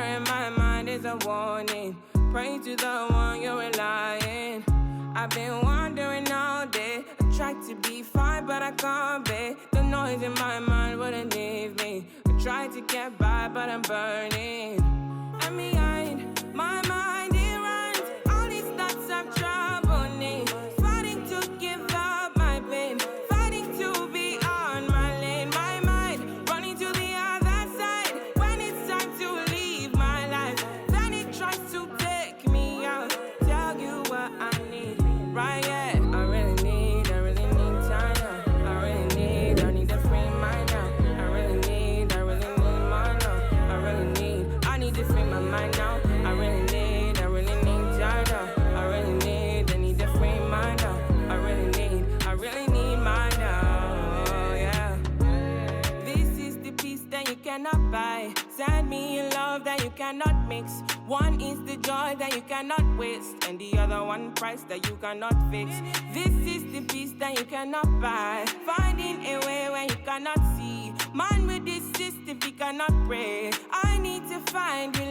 in my mind is a warning. Pray to the one you're relying. I've been wandering all day. I tried to be fine, but I can't be. The noise in my mind wouldn't leave me. I tried to get by, but I'm burning. And behind my mind, it runs. All these thoughts have troubled me. Fighting to give up my pain. Fighting to be on my lane. My mind running to the other side. When it's time to leave my life, then it tries to take me out. Tell you what I need. Right, yeah, I really need time now. I need to free mind now. I really need mine now. I need to free my mind now. I really need time now. I need to free mind now. I really need mine now, yeah. This is the peace that you cannot buy. Send me a love that you cannot mix. One is the joy that you cannot waste, and the other one price that you cannot fix. This is the peace that you cannot buy. Finding a way where you cannot see. Man with this system, he cannot pray. I need to find you